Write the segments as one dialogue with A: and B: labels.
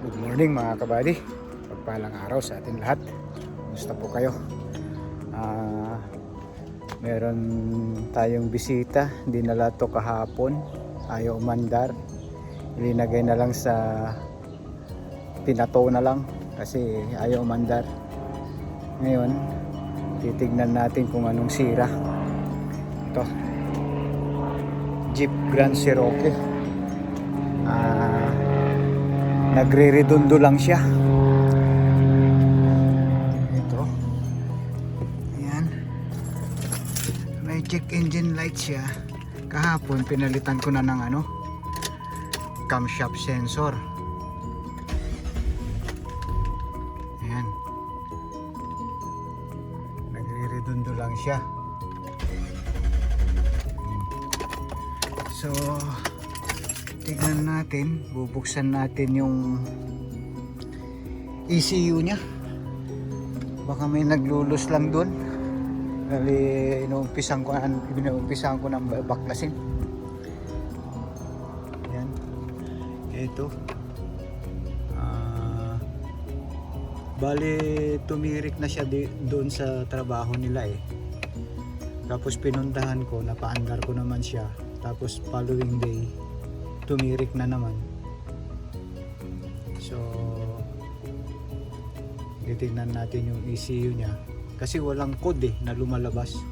A: Good morning mga kabady. Pagpalang araw sa atin lahat. Kumusta po kayo? Meron tayong bisita. Dinala to kahapon. Ayaw umandar. Ilinagay na lang sa pinato na lang kasi ayaw umandar. Ngayon, titignan natin kung anong sira. Ito. Jeep Grand Cherokee. Nagre-redondo lang siya. Ito. Ayan. May check engine light siya. Kahapon pinalitan ko na ng camshaft sensor. Ayan. Nagre-redondo lang siya. So tignan natin, bubuksan natin yung ECU nya. Baka may naglulus lang doon. Dali inuumpisan ko ng baklasin. Yan. Ito. Bali tumirik na siya doon sa trabaho nila eh. Tapos pinuntahan ko, napaandar ko naman siya. Tapos following day tumirik na naman. So titignan natin yung ECU nya kasi walang code na lumalabas.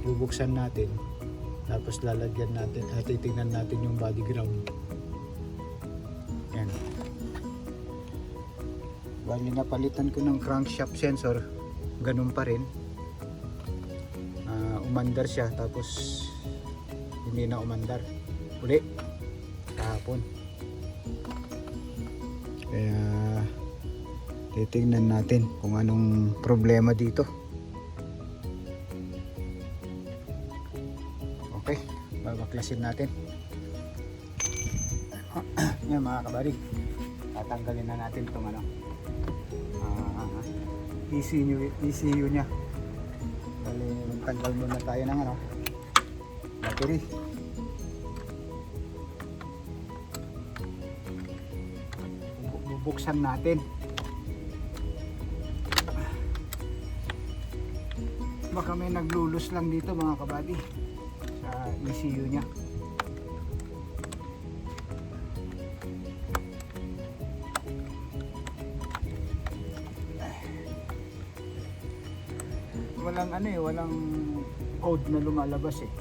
A: Bubuksan natin tapos lalagyan natin at titignan natin yung body ground. Yan. Bali napalitan ko ng crankshaft sensor, ganun pa rin. Umandar siya tapos hindi na umandar uli kahapon. Kaya titingnan natin kung anong problema dito. Okay, babaklasin natin. Yan mga kabady, tatanggalin na natin itong ECU nya. Bali, tanggal muna tayo ng battery. Bubuksan natin. Baka may naglulus lang dito mga kabady sa ECU nya. Walang walang code na lumalabas eh.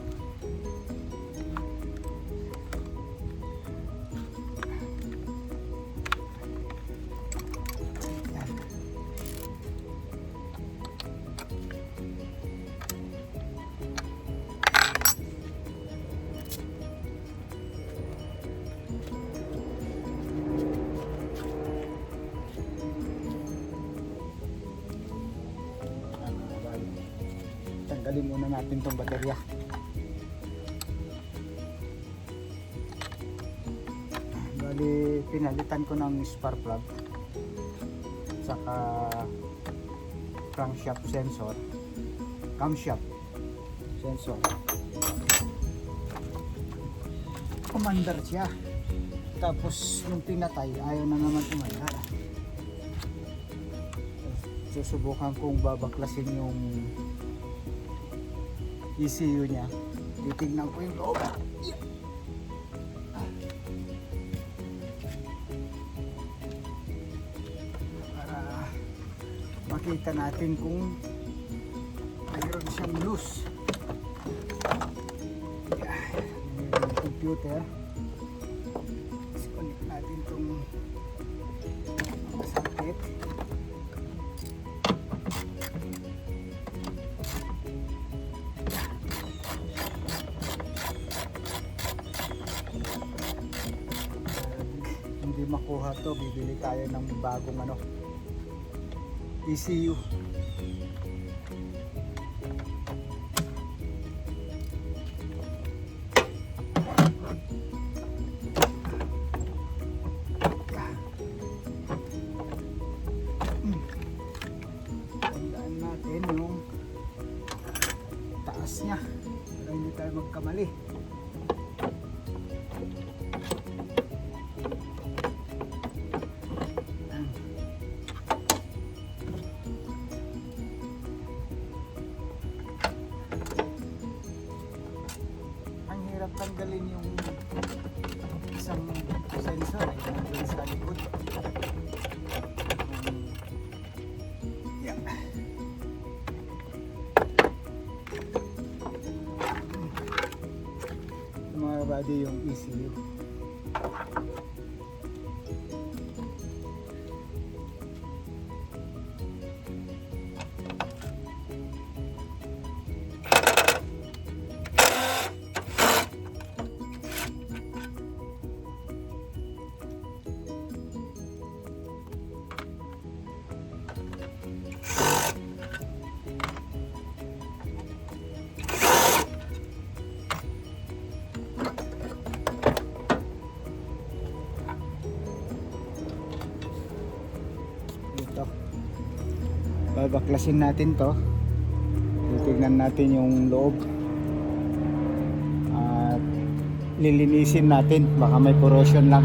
A: Tanggalin muna natin itong baterya. Bali, pinalitan ko ng spark plug saka crankshaft sensor, camshaft sensor. Umandar siya. Tapos nung pinatay, ayaw na naman umandar. Susubukan kong babaklasin yung ECU nya. Titignan ko yung loob. Para makita natin kung mayroon siyang loose. Yung computer. Disconnect natin itong masakit. Makuha to, bibili tayo ng bagong ECU. Tandaan natin yung taas nya para hindi tayo magkamali. Doon sa likod. Yeah. Mga body yung ECU. Dito. Babaklasin natin to. Titignan natin yung loob. At lilinisin natin. Baka may corrosion lang.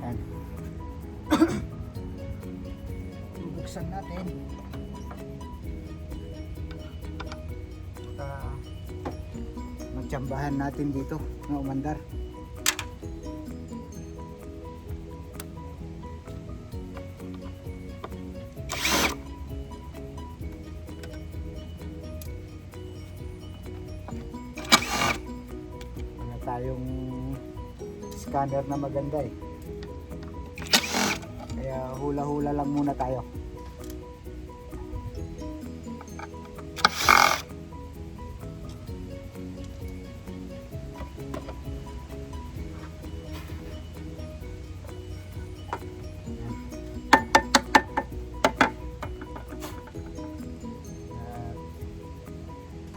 A: Ayan. Bubuksan natin. Magtsambahan natin dito na umandar. Wala tayong scanner na maganda eh. Kaya hula-hula lang muna tayo.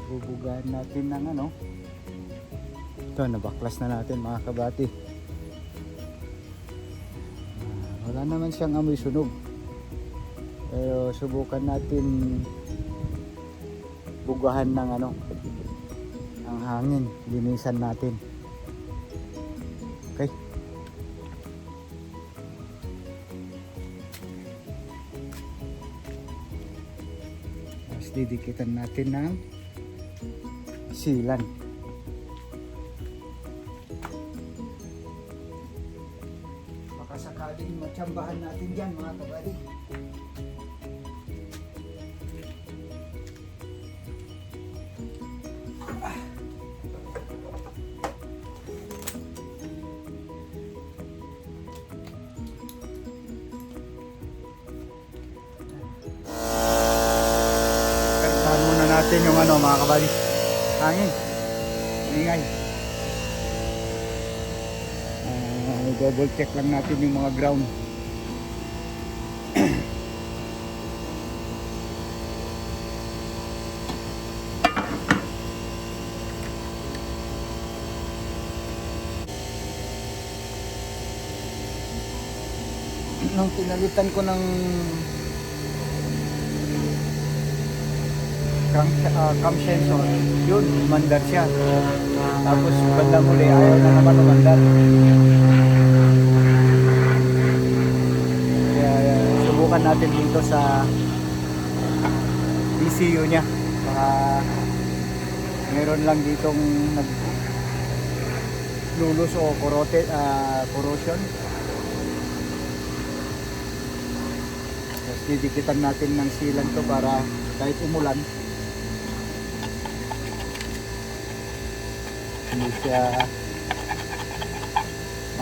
A: Bubugahan natin ng ano. Ito, nabaklas na natin mga kabati. Wala naman siyang amoy sunog. Pero subukan natin bugahan ng ano, ang hangin. Linisan natin. Okay. Tapos didikitan natin ng silan. Baka sakaling matsambahan natin dyan mga kabali. Kartahan muna natin yung ano mga kabali. Hangin. Ingay. Double check lang natin yung mga ground. Nung pinalitan ko ng cam sensor, yun, umandar siya. Tapos bandang huli, ayaw na naman umandar. Kaya subukan natin dito sa ECU nya. Baka meron lang ditong naglulus o corrosion. Tapos didikitan natin ng sealant to para kahit umulan hindi siya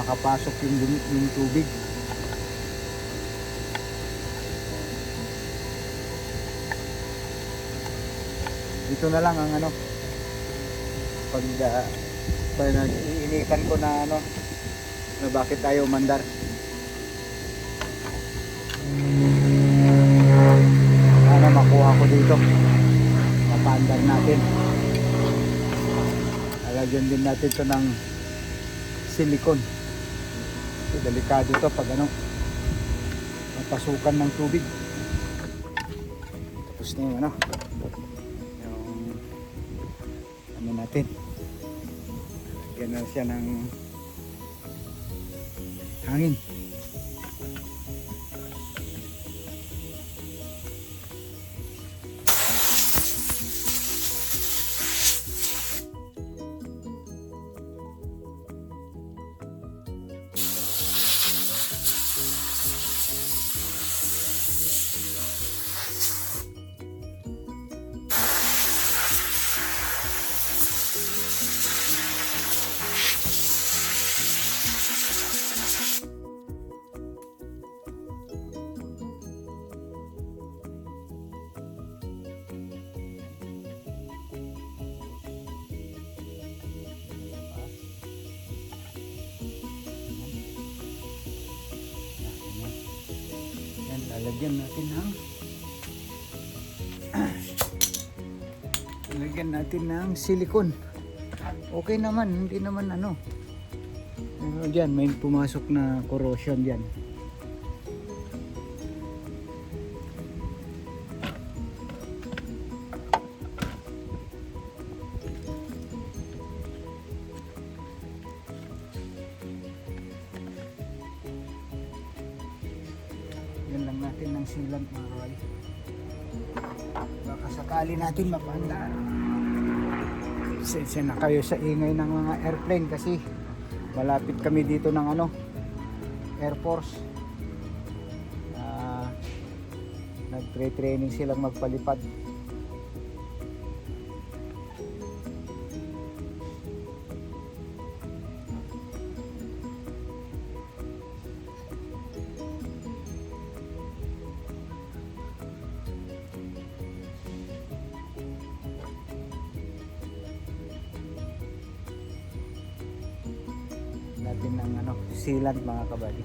A: makapasok yung tubig. Ito na lang ang ano, pag iniitan ko na ano, na bakit tayo umandar. Sana makuha ko dito, mapandar natin. Lagyan din natin ito ng silicone delikado to pag ano, mapasukan ng tubig. Tapos na yung ano, yung natin, ganun siya ng hangin. Lalagyan natin ng silicone. Okay naman, hindi naman ano. Pero diyan may pumasok na corrosion diyan. Yan lang natin ng sealant, mga kawali. Baka sakali natin mapandaan. Sensya na kayo sa ingay ng mga airplane kasi malapit kami dito ng ano, Air Force. Nagtre-training silang magpalipad. Natin ng ano, sealant, mga kabady.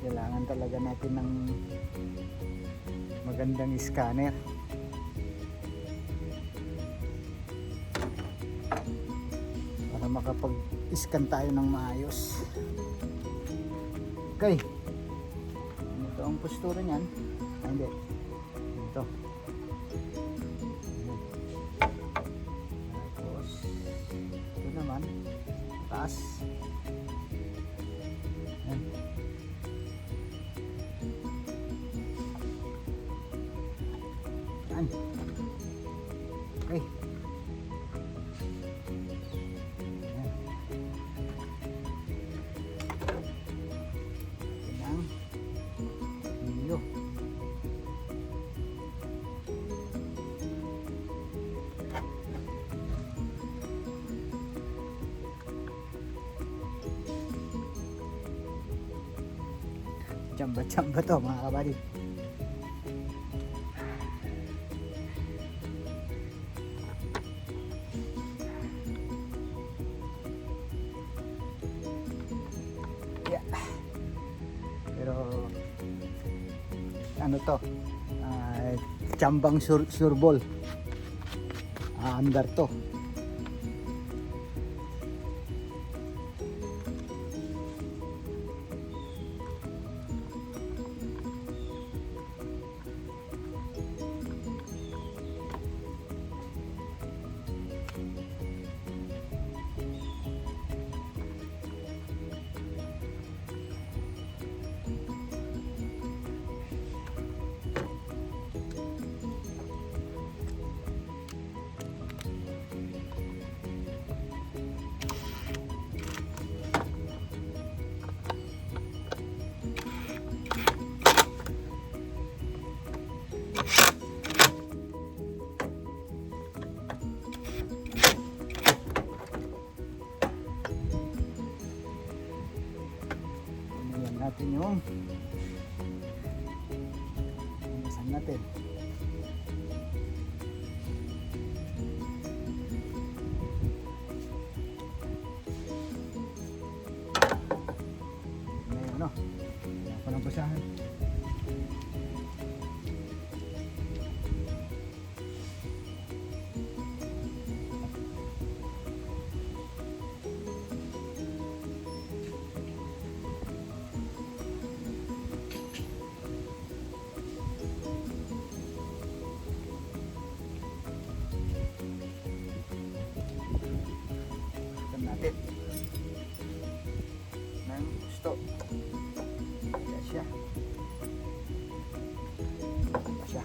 A: Kailangan talaga natin ng magandang scanner para makapag-scan tayo ng maayos. Okay, ito ang postura niyan. Hindi, ito. Tapos ito naman taas. Okay. Yan. Iyo. Chamba-chamba to, mga kabady. Pero ano to, chambang surbol, andar to. natin yung linisan natin. Ngayon, no? Kaya pa ng basahan. Natin ng gusto. Kaya siya. Kaya siya.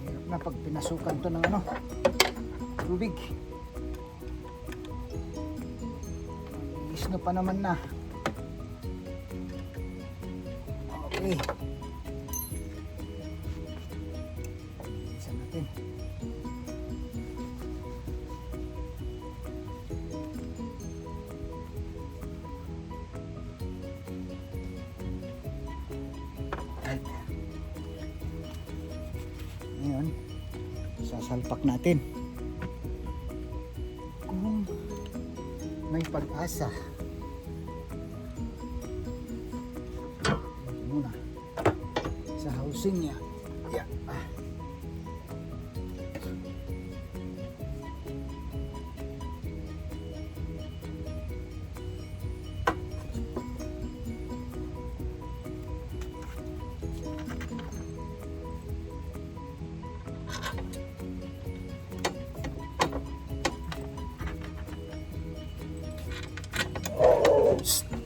A: Hirap na pag pinasukan to ng tubig. Isno pa naman na. Okay. Isa natin. Ngayon, sasalpak natin. Kung may pag-asa. Muna sa housing niya. Yeah.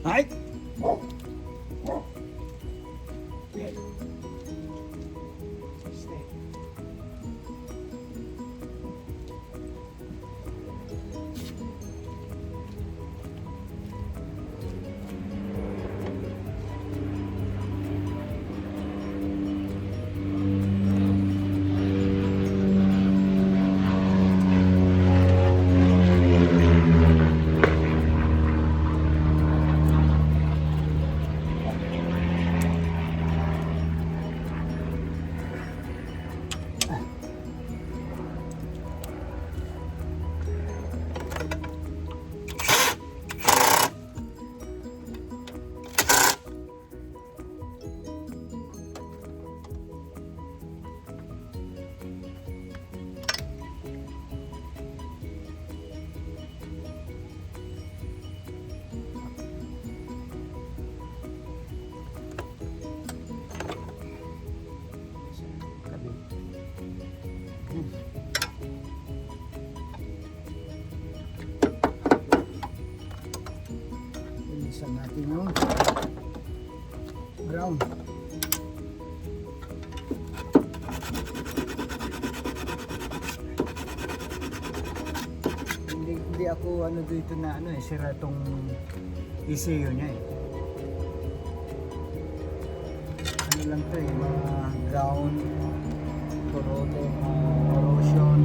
A: Right? Linisan natin yung ground. Hindi ako dito na sira tong ECU niya eh. Ano lang to eh, mga ground, corroded, corrosion.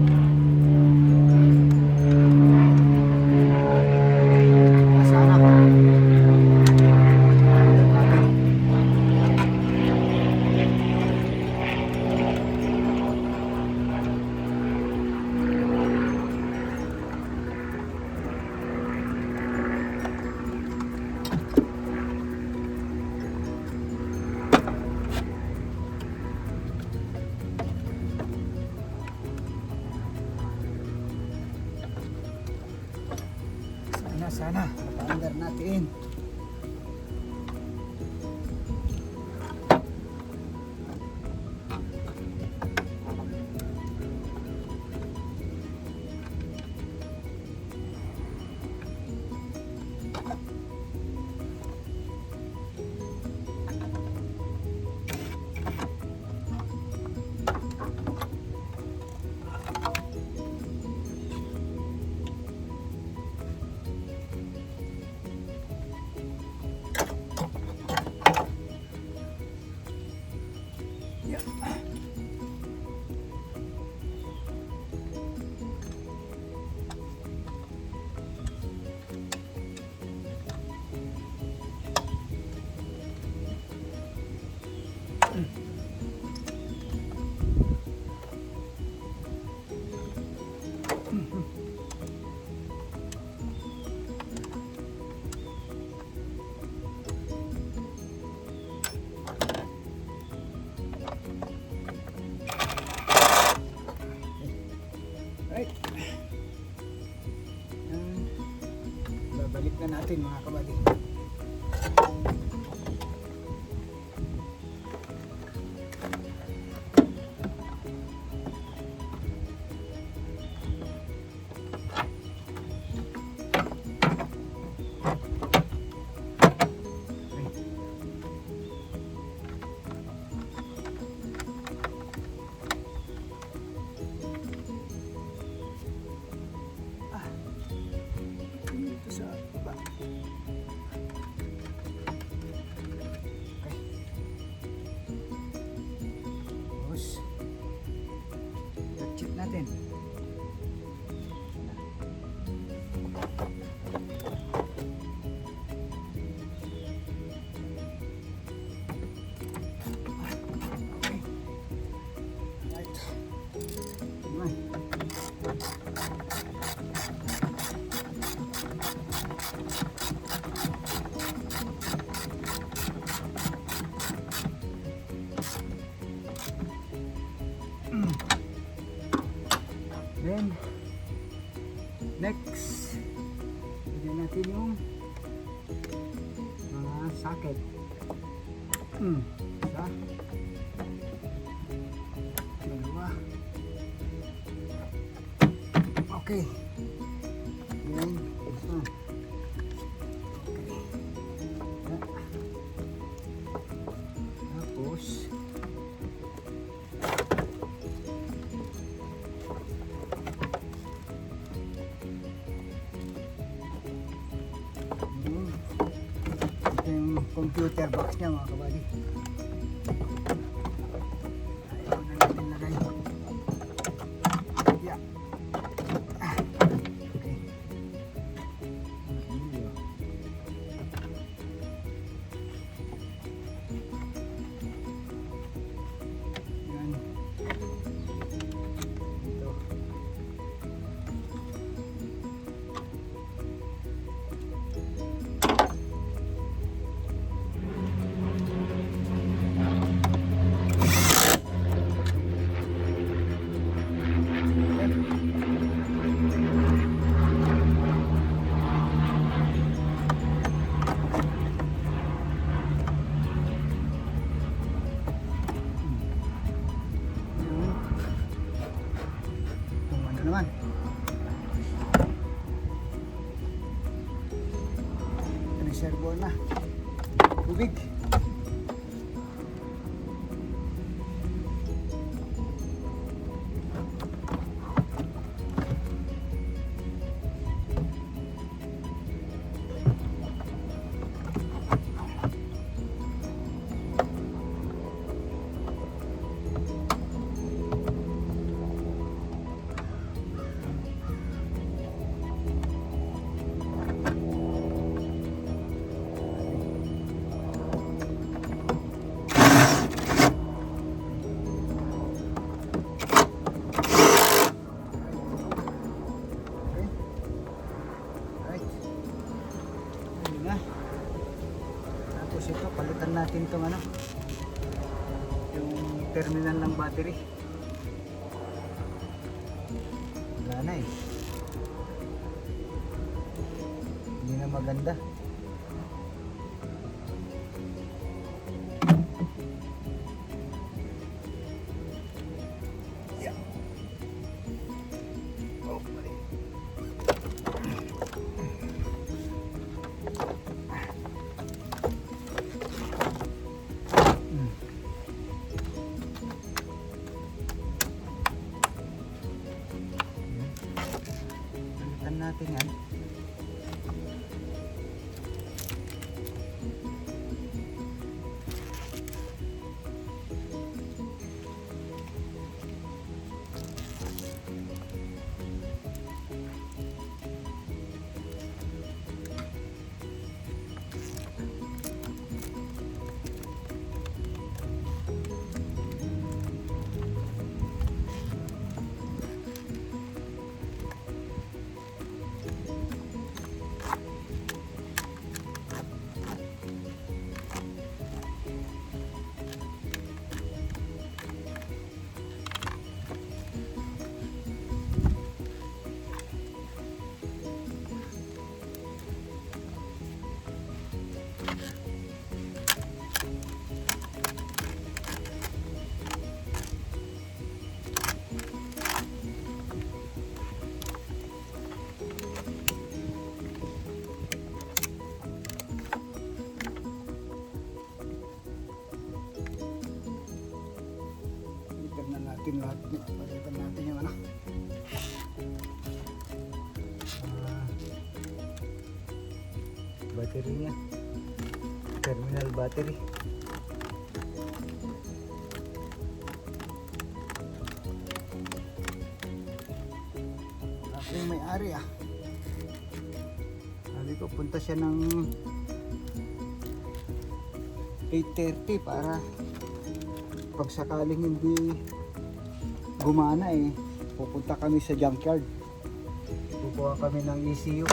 A: Sana mapa-under natin.
B: natin mga kabady. Sa baba. Okay. Tapos, check natin. Okay. Right. Naman. Then, next, lagyan natin yung mga socket. Isa, dalawa. Okay. Then, isa. Okay. Tapos, computer box niya mga kabady. Ayaw na natin lagay. Yeah. Okay. Yan. Ito. Naman. Reservoir na. Tubig. Ito, palitan natin itong ano, yung terminal ng battery. Wala na eh, hindi na maganda. Yeah. Oh, mali. Natin yan. natin lahat. Palitan natin yung ano. Battery niya. Terminal battery. Ako yung may-ari ah. Sabi ko punta siya ng 8:30 para pag sakaling hindi gumana pupunta kami sa junkyard. Kukuha kami ng ECU.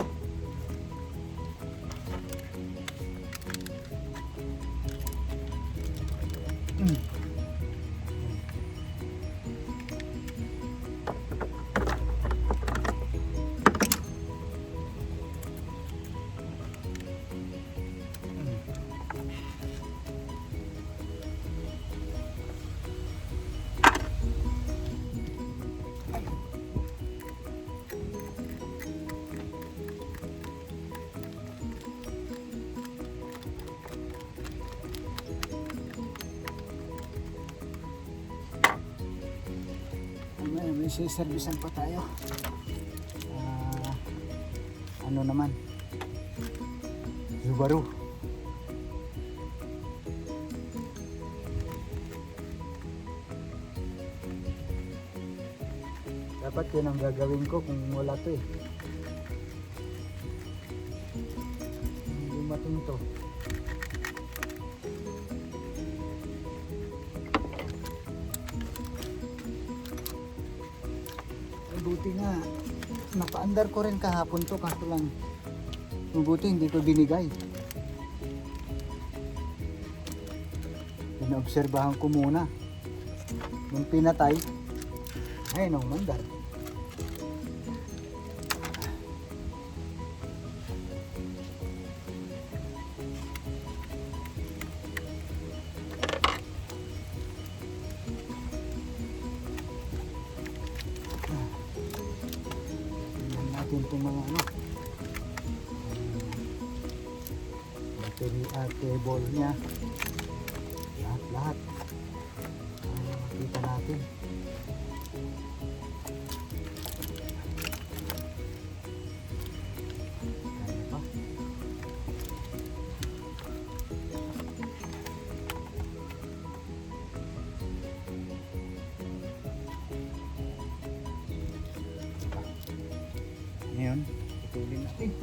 B: May servisan pa tayo. Ano naman? Subaru. Dapat yun ang gagawin ko kung wala to Hindi mating to. Buti nga napaandar ko rin kahapon to, kaso lang mabuti hindi ko binigay. Pinaobserbahan ko muna nung pinatay ay nung mandar. Itong mga battery at cable nya, lahat makita natin. Kaya pa ngayon, putulin natin.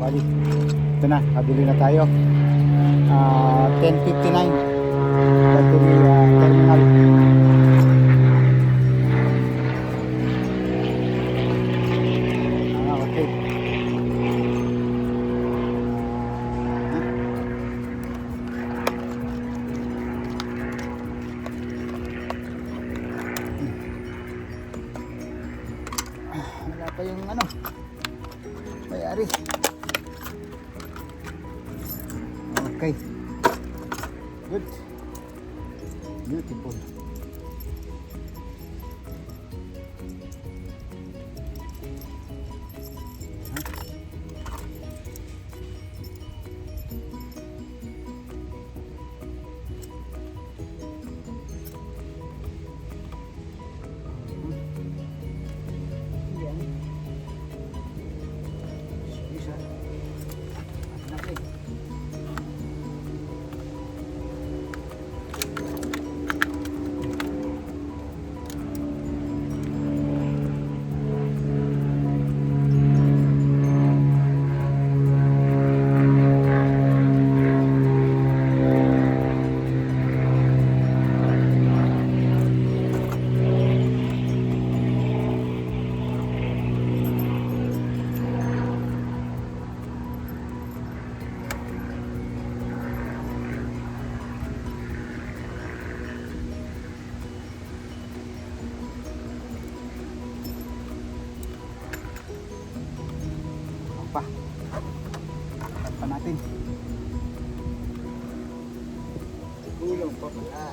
A: kabali. Ito na, kabili na tayo. 10:59 battery terminal. Okay. Wala pa yung ano, may-ari. Okay. Good. Beautiful. Yan. Isa. Okay. Pa. Tapan pa natin. Gulong pa pala.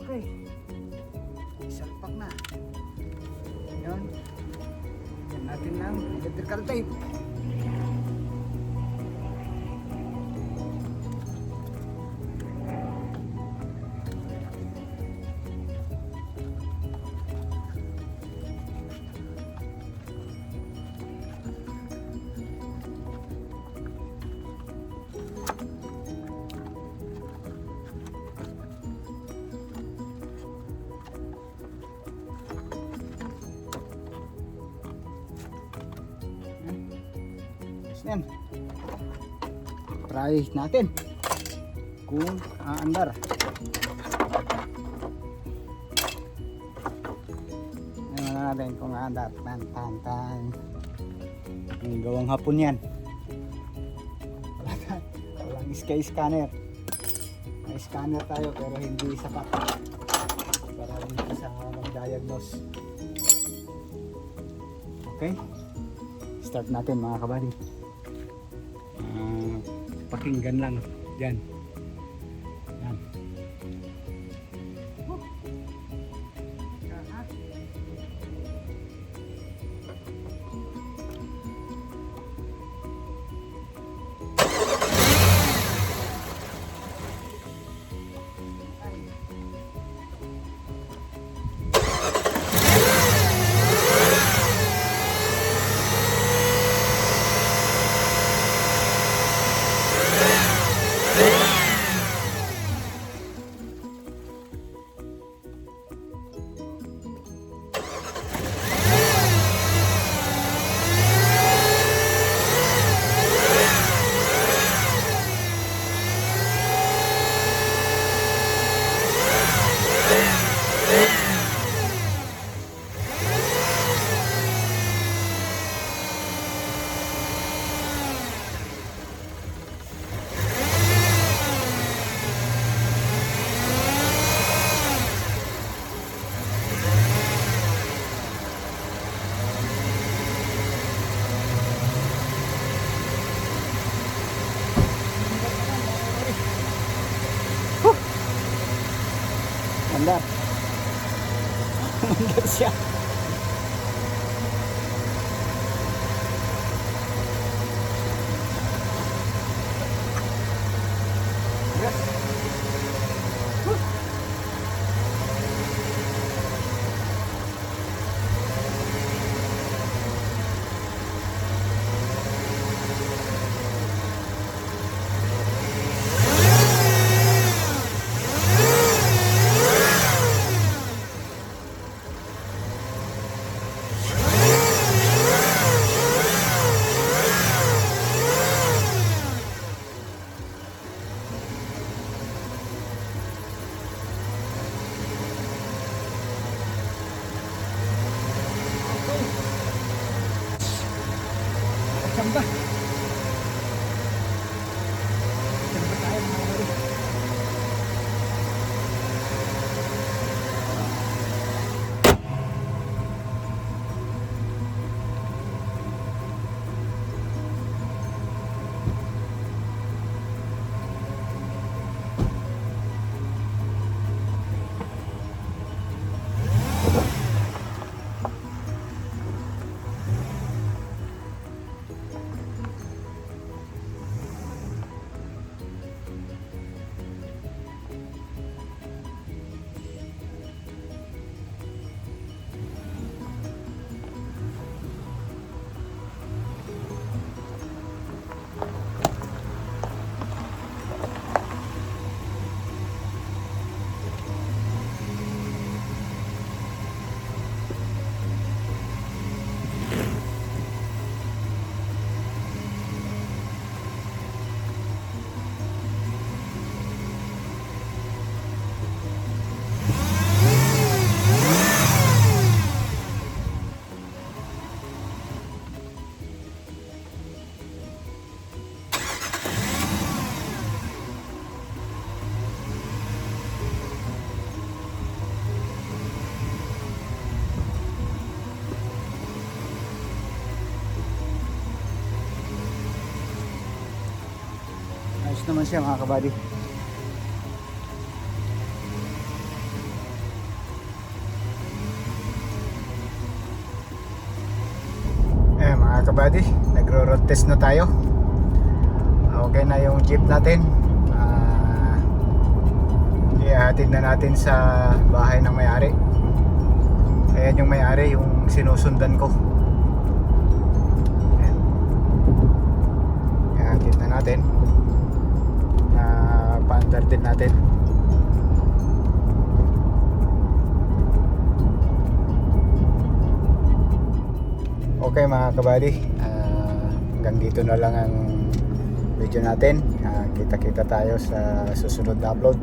A: Okay. Isalpak na. Yun. Yan natin ng electrical tape. Yan. Try natin kung aandar. Tingnan natin kung aandar. Tan. Yung gawang hapon yan. Walang sky scanner. May scanner tayo pero hindi sapat para hindi sa mag-diagnose. Okay, start natin mga kabady. Pakinggan lang dyan. Yan.
B: Paandar. Paandar siya. Chamba. Chamba tayo mga buddy. Ayos naman siya mga kabady. Mga kabady, nagro-road test na tayo. Okay na yung jeep natin. Ihahatid na natin sa bahay ng may-ari. Ayan yung may-ari, yung sinusundan ko. Ayan. Ihahatid na natin. Paandar din natin. Okay mga kabady, hanggang dito na lang ang video natin. Kita-kita tayo sa susunod na upload.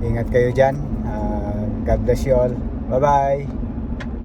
B: Ingat kayo dyan. God bless you all. Bye bye.